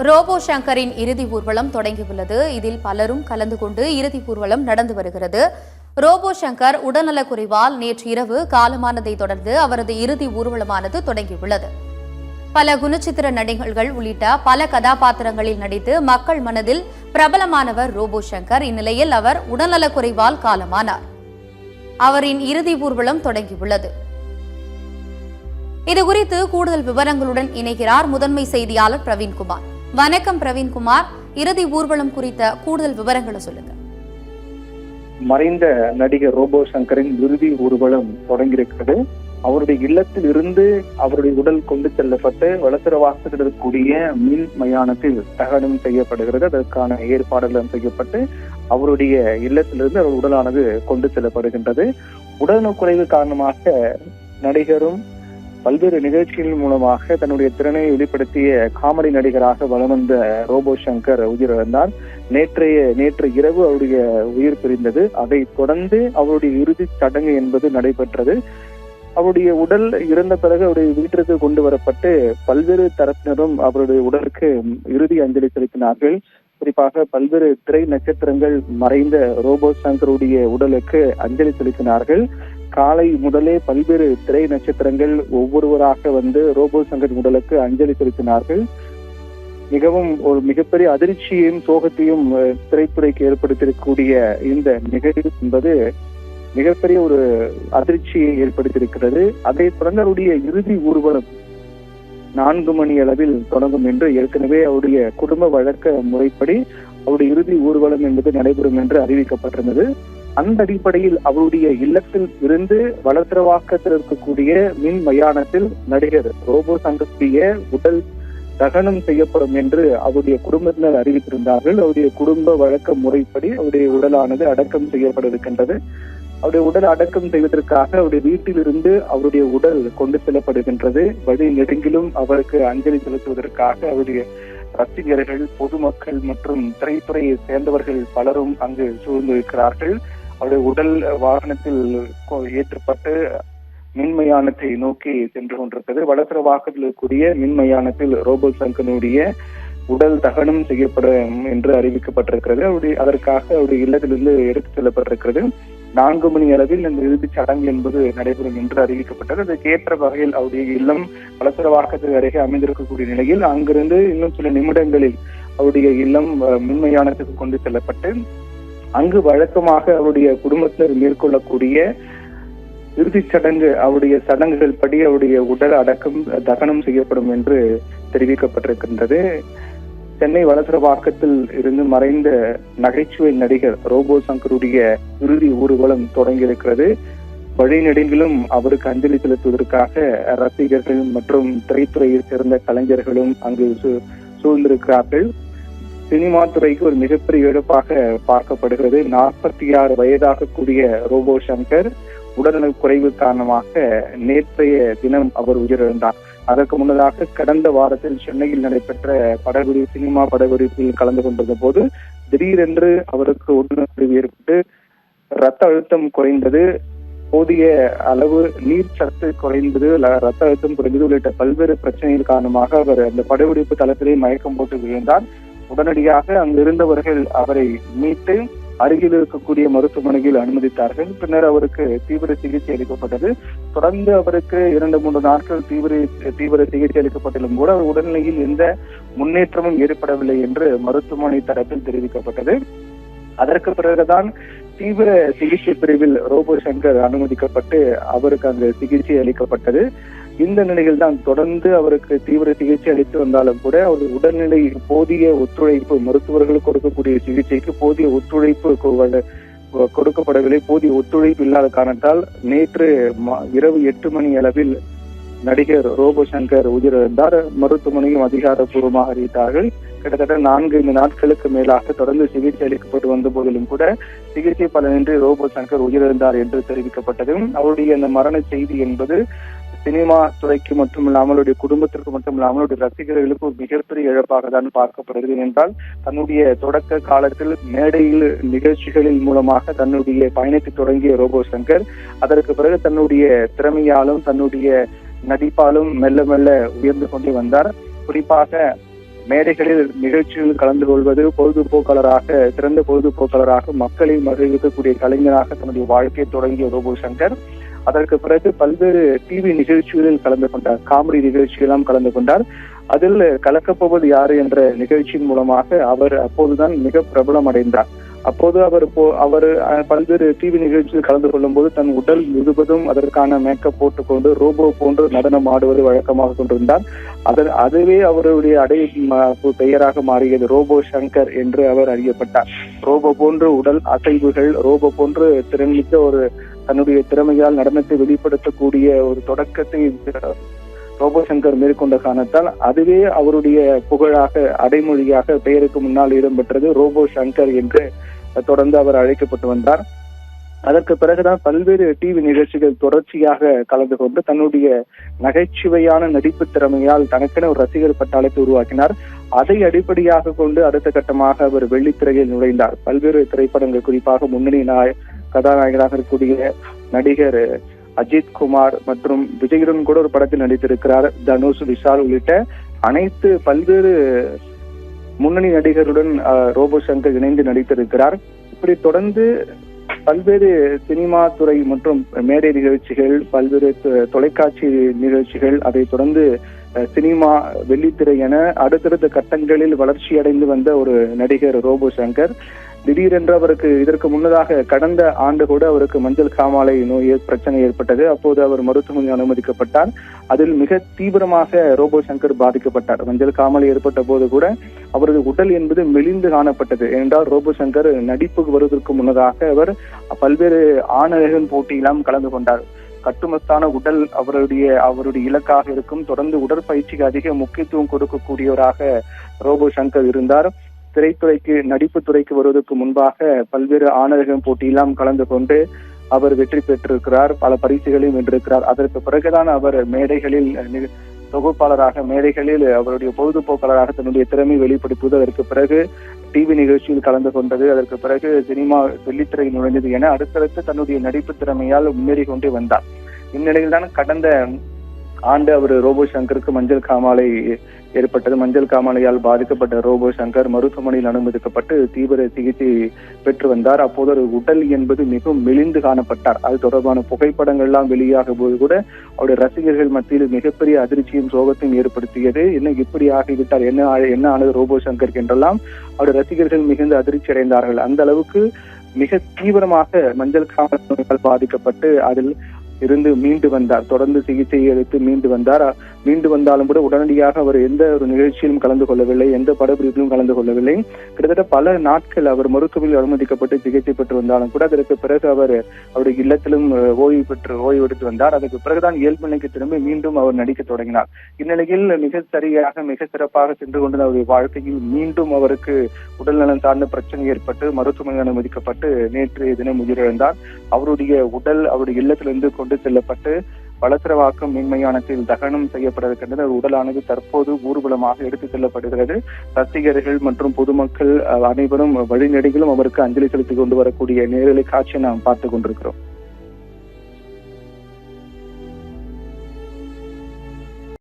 Robot சங்கரின் இறுதி ஊர்வலம் தொடங்கியுள்ளது. இதில் பலரும் கலந்து கொண்டு இறுதி ஊர்வலம் நடந்து வருகிறது. ரோபோ சங்கர் உடல்நலக்குறைவால் நேற்று இரவு காலமானதை தொடர்ந்து அவரது இறுதி ஊர்வலமானது தொடங்கியுள்ளது. பல குணச்சித்திர நடிகர்கள் உள்ளிட்ட பல கதாபாத்திரங்களில் நடித்து மக்கள் மனதில் பிரபலமானவர் ரோபோ சங்கர். இந்நிலையில் அவர் உடல்நலக்குறைவால் காலமானார். அவரின் இறுதி ஊர்வலம் தொடங்கியுள்ளது. இதுகுறித்து கூடுதல் விவரங்களுடன் இணைகிறார் முதன்மை செய்தியாளர் பிரவீன்குமார். வணக்கம் பிரவீன்குமார், இறுதி ஊர்வலம் குறித்த கூடுதல் விவரங்களை சொல்லுங்க. மறைந்த நடிகர் ரோபோ சங்கரின் இறுதி ஊர்வலம் தொடங்கியிருக்கிறது. அவருடைய இல்லத்தில் இருந்து அவருடைய உடல் கொண்டு செல்லப்பட்டு வளசரவாக்கத்தில் இருக்கக்கூடிய மின் மயானத்தில் தகனம் செய்யப்படுகிறது. அதற்கான ஏற்பாடுகளும் செய்யப்பட்டு அவருடைய இல்லத்திலிருந்து அவர் உடலானது கொண்டு செல்லப்படுகின்றது. உடல்நலக்குறைவு காரணமாக நடிகரும் பல்வேறு நிகழ்ச்சிகள் மூலமாக தன்னுடைய திறனை வெளிப்படுத்திய காமெடி நடிகராக வலம் வந்த ரோபோ சங்கர் உயிரிழந்தார். நேற்று இரவு அவருடைய உயிர் பிரிந்தது. அதை தொடர்ந்து அவருடைய இறுதி சடங்கு என்பது நடைபெற்றது. அவருடைய உடல் இறந்த பிறகு அவருடைய வீட்டிற்கு கொண்டு வரப்பட்டு பல்வேறு தரப்பினரும் அவருடைய உடலுக்கு இறுதி அஞ்சலி செலுத்தினார்கள். குறிப்பாக பல்வேறு திரை நட்சத்திரங்கள் மறைந்த ரோபோ சங்கருடைய உடலுக்கு அஞ்சலி செலுத்தினார்கள். காலை முதலே பல்வேறு திரை நட்சத்திரங்கள் ஒவ்வொருவராக வந்து ரோபோ சங்கரின் உடலுக்கு அஞ்சலி செலுத்தினார்கள். மிகவும் ஒரு மிகப்பெரிய அதிர்ச்சியையும் சோகத்தையும் திரைத்துறைக்கு ஏற்படுத்தியிருக்கக்கூடிய இந்த நிகழ்வு என்பது மிகப்பெரிய ஒரு அதிர்ச்சியை ஏற்படுத்தியிருக்கிறது. அதை தொடர்ந்து அவருடைய இறுதி ஊர்வலம் 4 மணி அளவில் தொடங்கும் என்று ஏற்கனவே அவருடைய குடும்ப வழக்க முறைப்படி அவருடைய இறுதி ஊர்வலம் என்பது நடைபெறும் என்று அறிவிக்கப்பட்டிருந்தது. அந்த அடிப்படையில் அவருடைய இல்லத்தில் இருந்து வளசரவாக்கத்தில் இருக்கக்கூடிய மின் மயானத்தில் நடிகர் ரோபோ சங்கருடைய உடல் தகனம் செய்யப்படும் என்று அவருடைய குடும்பத்தினர் அறிவித்திருந்தார்கள். அவருடைய குடும்ப வழக்க முறைப்படி அவருடைய உடலானது அடக்கம் செய்யப்பட இருக்கின்றது. அவருடைய உடல் அடக்கம் செய்வதற்காக அவருடைய வீட்டிலிருந்து அவருடைய உடல் கொண்டு செல்லப்படுகின்றது. வழி நெடுங்கிலும் அவருக்கு அஞ்சலி செலுத்துவதற்காக அவருடைய ரசிகர்கள், பொதுமக்கள் மற்றும் திரைத்துறையை சேர்ந்தவர்கள் பலரும் அங்கு சூழ்ந்திருக்கிறார்கள். அவருடைய உடல் வாகனத்தில் ஏற்றப்பட்டு மின்மயானத்தை நோக்கி சென்று கொண்டிருக்கிறது. வளசரவாக்கத்தில் இருக்கக்கூடிய மின்மயானத்தில் ரோபோ சங்கருடைய உடல் தகனம் செய்யப்படும் என்று அறிவிக்கப்பட்டிருக்கிறது. அதற்காக அவருடைய இல்லத்திலிருந்து எடுத்துச் செல்லப்பட்டிருக்கிறது. 4 மணி அளவில் இந்த இறுதி சடங்கு என்பது நடைபெறும் என்று அறிவிக்கப்பட்டது. அதற்கு ஏற்ற வகையில் அவருடைய இல்லம் வளசரவாக்கத்துக்கு அருகே அமைந்திருக்கக்கூடிய நிலையில் அங்கிருந்து இன்னும் சில நிமிடங்களில் அவருடைய இல்லம் மின்மயானத்துக்கு கொண்டு செல்லப்பட்டு அங்கு வழக்கமாக அவருடைய குடும்பத்தினர் மேற்கொள்ளக்கூடிய இறுதி சடங்கு அவருடைய சடங்குகள் படி அவருடைய உடல் அடக்கம் தகனம் செய்யப்படும் என்று தெரிவிக்கப்பட்டிருக்கின்றது. சென்னை வளசரவாக்கத்தில் இருந்து மறைந்த நகைச்சுவை நடிகர் ரோபோ சங்கருடைய இறுதி ஊர்வலம் தொடங்கியிருக்கிறது. வழி நெடுங்கிலும் அவருக்கு அஞ்சலி செலுத்துவதற்காக ரசிகர்கள் மற்றும் திரைத்துறையை சேர்ந்த கலைஞர்களும் அங்கு சூழ்ந்திருக்கிறார்கள். சினிமா துறைக்கு ஒரு மிகப்பெரிய இழப்பாக பார்க்கப்படுகிறது. 46 வயதாக கூடிய ரோபோ சங்கர் உடல்நலக் குறைவு காரணமாக நேற்றைய தினம் அவர் உயிரிழந்தார். அதற்கு முன்னதாக கடந்த வாரத்தில் சென்னையில் நடைபெற்ற சினிமா படப்பிடிப்பில் கலந்து கொண்டிருந்த போது திடீரென்று அவருக்கு உடல்நலக்குறைவு ஏற்பட்டு ரத்த அழுத்தம் குறைந்தது, போதிய அளவு நீர் சத்து குறைந்தது, ரத்த அழுத்தம் குறைந்தது உள்ளிட்ட பல்வேறு பிரச்சனைகள் காரணமாக அவர் அந்த படப்பிடிப்பு தளத்திலே மயக்கம் போட்டு விழுந்தார். உடனடியாக அங்கு இருந்தவர்கள் அவரை மீட்டு அருகில் இருக்கக்கூடிய மருத்துவமனையில் அனுமதித்தார்கள். பின்னர் அவருக்கு தீவிர சிகிச்சை அளிக்கப்பட்டது. தொடர்ந்து அவருக்கு 2-3 நாட்கள் தீவிர சிகிச்சை அளிக்கப்பட்டாலும் கூட அவர் உடல்நிலையில் எந்த முன்னேற்றமும் ஏற்படவில்லை என்று மருத்துவமனை தரப்பில் தெரிவிக்கப்பட்டது. அதற்கு பிறகுதான் தீவிர சிகிச்சை பிரிவில் ரோபோ சங்கர் அனுமதிக்கப்பட்டு அவருக்கு அங்கு சிகிச்சை அளிக்கப்பட்டது. இந்த நிலையில் தான் தொடர்ந்து அவருக்கு தீவிர சிகிச்சை அளித்து வந்தாலும் கூட அவருடைய உடல்நிலை போதிய ஒத்துழைப்பு, மருத்துவர்கள் கொடுக்கக்கூடிய சிகிச்சைக்கு போதிய ஒத்துழைப்பு கொடுக்கப்படவில்லை. போதிய ஒத்துழைப்பு இல்லாத காரணத்தால் நேற்று இரவு 8 மணி அளவில் நடிகர் ரோபோ சங்கர் உயிரிழந்தார். மருத்துவமனையும் அதிகாரப்பூர்வமாக அறிவித்தார்கள். கிட்டத்தட்ட 4 நாட்களுக்கு மேலாக தொடர்ந்து சிகிச்சை அளிக்கப்பட்டு வந்த போதிலும் கூட சிகிச்சை பலனின்றி ரோபோ சங்கர் உயிரிழந்தார் என்று தெரிவிக்கப்பட்டது. அவருடைய அந்த மரண செய்தி என்பது சினிமா துறைக்கு மட்டுமில்லாமல் அவருடைய குடும்பத்திற்கு மட்டுமில்லாமல் அவருடைய ரசிகர்களுக்கு ஒரு மிகப்பெரிய இழப்பாக தான் பார்க்கப்படுகிறது. என்றால் தன்னுடைய தொடக்க காலத்தில் மேடையில் நிகழ்ச்சிகளின் மூலமாக தன்னுடைய பயணத்தை தொடங்கிய ரோபோ சங்கர் அதற்கு பிறகு தன்னுடைய திறமையாலும் தன்னுடைய நடிப்பாலும் மெல்ல மெல்ல உயர்ந்து கொண்டே வந்தார். குறிப்பாக மேடைகளில் நிகழ்ச்சிகளில் கலந்து கொள்வது, பொழுதுபோக்காளராக சிறந்த பொழுதுபோக்காளராக மக்களை மகிழ்விக்கக்கூடிய கலைஞராக தன்னுடைய வாழ்க்கையை தொடங்கிய ரோபோ சங்கர் அதற்கு பிறகு பல்வேறு டிவி நிகழ்ச்சிகளில் கலந்து கொண்டார். காமெடி நிகழ்ச்சியெல்லாம் கலந்து கொண்டார். அதில் கலக்கப்போவது யாரு என்ற நிகழ்ச்சியின் மூலமாக அவர் அப்போதுதான் மிக பிரபலம் அடைந்தார். அப்போது அவர் பல்வேறு டிவி நிகழ்ச்சியில் கலந்து கொள்ளும் போது தன் உடல் முழுவதும் அதற்கான மேக்கப் போட்டுக்கொண்டு ரோபோ போன்று நடனம் ஆடுவது வழக்கமாக கொண்டிருந்தார். அதுவே அவருடைய பெயராக மாறியது. ரோபோ சங்கர் என்று அவர் அறியப்பட்டார். ரோபோ போன்று உடல் அசைவுகள், ரோபோ போன்று திறன்மிக்க தன்னுடைய திறமையால் நடனத்தை வெளிப்படுத்தக்கூடிய ஒரு தொடக்கத்தை ரோபோ சங்கர் மேற்கொண்ட காரணத்தால் அதுவே அவருடைய புகழாக, அடைமொழியாக பெயருக்கு முன்னால் இடம்பெற்றது. ரோபோ சங்கர் என்று தொடர்ந்து அவர் அழைக்கப்பட்டு வந்தார். அதற்கு பிறகுதான் பல்வேறு டிவி நிகழ்ச்சிகள் தொடர்ச்சியாக கலந்து கொண்டு தன்னுடைய நகைச்சுவையான நடிப்பு திறமையால் தனக்கென ஒரு ரசிகர் பட்டாளத்தை உருவாக்கினார். அதை அடிப்படையாக கொண்டு அடுத்த கட்டமாக அவர் வெள்ளித்திரையில் நுழைந்தார். பல்வேறு திரைப்படங்கள், குறிப்பாக முன்னணி கதாநாயகராக இருக்கக்கூடிய நடிகர் அஜித் குமார் மற்றும் விஜயுடன் கூட ஒரு படத்தில் நடித்திருக்கிறார். தனுஷ், விஷால் உள்ளிட்ட அனைத்து பல்வேறு முன்னணி நடிகருடன் ரோபோ சங்கர் இணைந்து நடித்திருக்கிறார். இப்படி தொடர்ந்து பல்வேறு சினிமா துறை மற்றும் மேடை நிகழ்ச்சிகள், பல்வேறு தொலைக்காட்சி நிகழ்ச்சிகள், அதை தொடர்ந்து சினிமா, வெள்ளித்திரை என அடுத்தடுத்த கட்டங்களில் வளர்ச்சி அடைந்து வந்த ஒரு நடிகர் ரோபோ சங்கர். திடீரென்று அவருக்கு இதற்கு முன்னதாக கடந்த ஆண்டு கூட அவருக்கு மஞ்சள் காமாலை நோய் பிரச்சனை ஏற்பட்டது. அப்போது அவர் மருத்துவமனையில் அனுமதிக்கப்பட்டார். அதில் மிக தீவிரமாக ரோபோ சங்கர் பாதிக்கப்பட்டார். மஞ்சள் காமாலை ஏற்பட்ட போது கூட அவரது உடல் என்பது மெலிந்து காணப்பட்டது. ஏனென்றால் ரோபோ சங்கர் நடிப்புக்கு வருவதற்கு முன்னதாக அவர் பல்வேறு ஆணழகன் போட்டியெல்லாம் கலந்து கொண்டார். கட்டுமஸ்தான உடல் அவருடைய இலக்காக இருக்கும். தொடர்ந்து உடற்பயிற்சிக்கு அதிக முக்கியத்துவம் கொடுக்கக்கூடியவராக ரோபோ சங்கர் இருந்தார். திரைத்துறைக்கு, நடிப்பு துறைக்கு வருவதற்கு முன்பாக பல்வேறு ஆணழகன் போட்டியெல்லாம் கலந்து கொண்டு அவர் வெற்றி பெற்றிருக்கிறார். பல பரிசுகளையும் வென்றிருக்கிறார். அதற்கு பிறகுதான் அவர் மேடைகளில் தொகுப்பாளராக, மேடைகளில் அவருடைய பொழுதுபோக்காளராக தன்னுடைய திறமை வெளிப்படுத்துவது, அதற்கு பிறகு டிவி நிகழ்ச்சியில் கலந்து கொண்டது, அதற்கு பிறகு சினிமா, வெள்ளித்திரையில் நுழைந்தது என அடுத்தடுத்து தன்னுடைய நடிப்பு திறமையால் முன்னேறி கொண்டே வந்தார். இந்நிலையில் தான் கடந்த ஆண்டு அவர் ரோபோ சங்கருக்கு மஞ்சள் காமாலை ஏற்பட்டது. மஞ்சள் காமாலையால் பாதிக்கப்பட்ட ரோபோ சங்கர் மருத்துவமனையில் அனுமதிக்கப்பட்டு தீவிர சிகிச்சை பெற்று வந்தார். அப்போது ஒரு உடல் என்பது மிகவும் மெலிந்து காணப்பட்டார். அது தொடர்பான புகைப்படங்கள் எல்லாம் வெளியாகும் போது கூட அவருடைய ரசிகர்கள் மத்தியில் மிகப்பெரிய அதிர்ச்சியும் சோகத்தையும் ஏற்படுத்தியது. என்ன இப்படி ஆகிவிட்டார், என்ன ஆனது ரோபோ சங்கர் என்றெல்லாம் அவருடைய ரசிகர்கள் மிகுந்த அதிர்ச்சி அடைந்தார்கள். அந்த அளவுக்கு மிக தீவிரமாக மஞ்சள் காமாலை பாதிக்கப்பட்டு அதில் இருந்து மீண்டு வந்தார். தொடர்ந்து சிகிச்சை எடுத்து மீண்டு வந்தார். மீண்டு வந்தாலும் கூட உடனடியாக அவர் எந்த ஒரு நிகழ்ச்சியிலும் கலந்து கொள்ளவில்லை, எந்த படப்பிடிப்பிலும் கலந்து கொள்ளவில்லை. கிட்டத்தட்ட பல நாட்கள் அவர் மருத்துவமனையில் அனுமதிக்கப்பட்டு சிகிச்சை பெற்று வந்தாலும் கூட அதற்கு பிறகு அவருடைய இல்லத்திலும் ஓய்வு எடுத்து வந்தார். அதற்கு பிறகுதான் இயல்பு நிலைக்கு திரும்பி மீண்டும் அவர் நடிக்க தொடங்கினார். இந்நிலையில் மிக சரியாக, மிக சிறப்பாக சென்று கொண்ட அவருடைய வாழ்க்கையில் மீண்டும் அவருக்கு உடல்நலம் சார்ந்த பிரச்சனை ஏற்பட்டு மருத்துவமனையில் அனுமதிக்கப்பட்டு நேற்றைய தினம் உயிரிழந்தார். அவருடைய உடல் அவருடைய இல்லத்திலிருந்து கொண்டு செல்லப்பட்டு வளசரவாக்கம் மின்மயானத்தில் தகனம் செய்யப்பட்டிருக்கின்றது. உடலானது தற்போது ஊர்வலமாக எடுத்துச் செல்லப்படுகிறது. ரசிகர்கள் மற்றும் பொதுமக்கள் அனைவரும் வழிநெடுகிலும் அவருக்கு அஞ்சலி செலுத்திக் கொண்டு வரக்கூடிய நேரலை காட்சியை நாம் பார்த்துக் கொண்டிருக்கிறோம்.